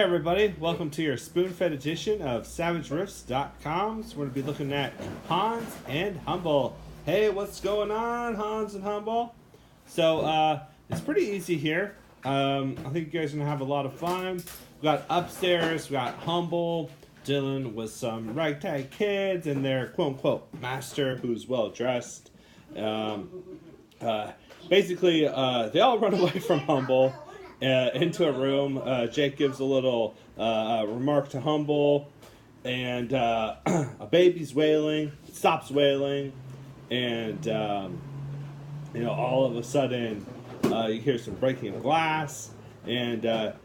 Hey everybody, welcome to your spoon-fed edition of SavageRiffs.com. So we're going to be looking at Hans and Humble. Hey, what's going on, Hans and Humble? So it's pretty easy here. I think you guys are going to have a lot of fun. We got upstairs, we got Humble dealing with some ragtag kids and their quote-unquote master who's well-dressed. Basically, they all run away from Humble. Into a room. Jake gives a little remark to Humble, and a baby's wailing, stops wailing, and all of a sudden you hear some breaking of glass, and a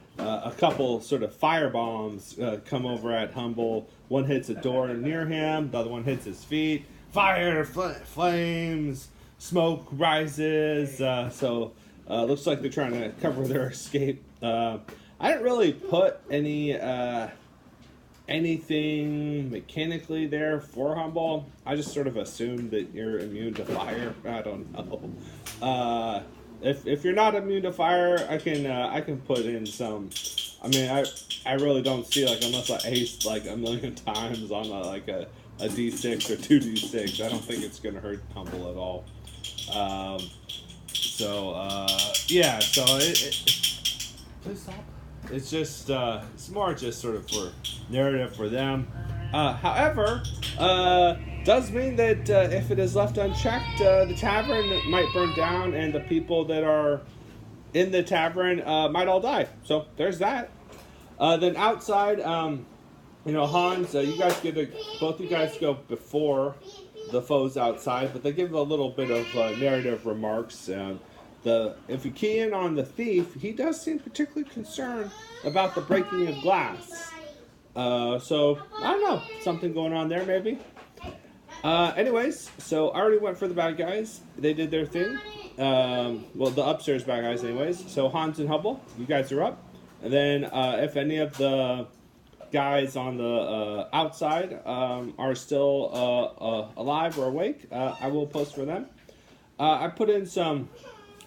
couple sort of fire bombs come over at Humble. One hits a door near him, the other one hits his feet. Fire, flames, smoke rises. Looks like they're trying to cover their escape. I didn't really put anything mechanically there for Humble. I just sort of assumed that you're immune to fire. I don't know. If you're not immune to fire, I can put in some. I mean, I really don't see, like, unless I ace like a million times on a D6 or 2D6. I don't think it's gonna hurt Humble at all. Yeah, so please stop. It's just, it's more just sort of for narrative for them. However, does mean that if it is left unchecked, the tavern might burn down and the people that are in the tavern might all die. So there's that. Then outside, Hans, you guys both you guys go before the foes outside, but they give a little bit of narrative remarks. If you key in on the thief, he does seem particularly concerned about the breaking of glass. So I don't know, something going on there maybe. Anyways, so I already went for the bad guys. They did their thing. Well, the upstairs bad guys, anyways. So Hans and Hubble, you guys are up. And then if any of the guys on the outside are still alive or awake, I will post for them. I put in some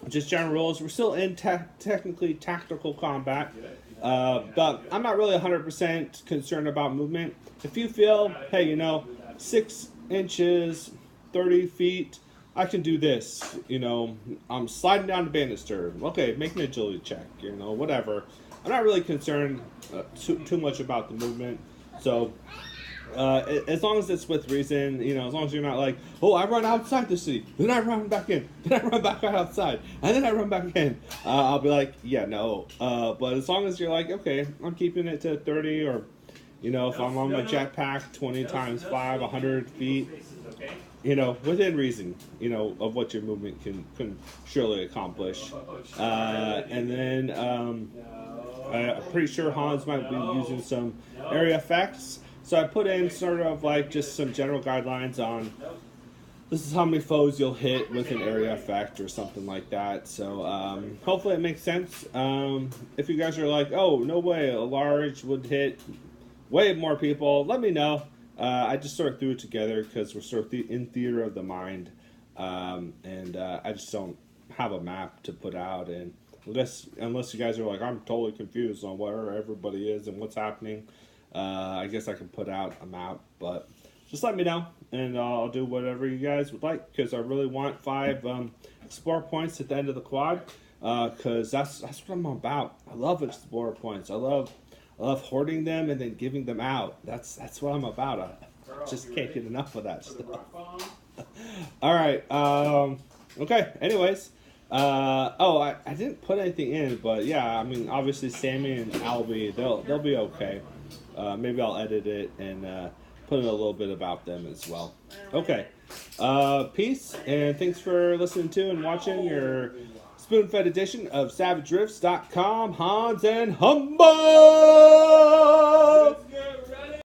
just general rules. We're still in technically tactical combat, but I'm not really 100% concerned about movement. If you feel, hey, 6 inches, 30 feet, I can do this. I'm sliding down the banister. Okay, make an agility check. Whatever. I'm not really concerned too much about the movement. So as long as it's with reason, as long as you're not like, oh, I run outside the city, then I run back in, then I run back outside, and then I run back in, I'll be like, yeah, no. But as long as you're like, okay, I'm keeping it to 30, or, if I'm on my jetpack, 20 times 5, 100 feet, within reason, of what your movement can surely accomplish. And then I'm pretty sure Hans might be using some area effects. So I put in sort of like just some general guidelines on this is how many foes you'll hit with an area effect or something like that. So hopefully it makes sense. If you guys are like, oh, no way, a large would hit way more people, let me know. I just sort of threw it together because we're sort of in theater of the mind. And I just don't have a map to put out. And unless you guys are like, I'm totally confused on where everybody is and what's happening, I guess I can put out a map, but just let me know, and I'll do whatever you guys would like, because I really want 5 explorer points at the end of the quad, because that's what I'm about. I love explorer points. I love hoarding them and then giving them out. That's what I'm about. I just can't get enough of that stuff. All right. Okay. Anyways. I didn't put anything in, but yeah, I mean, obviously Sammy and Albie, they'll be okay. Maybe I'll edit it and put in a little bit about them as well. Okay. Peace, and thanks for listening to and watching your spoon-fed edition of SavageRiffs.com. Hans and Humble!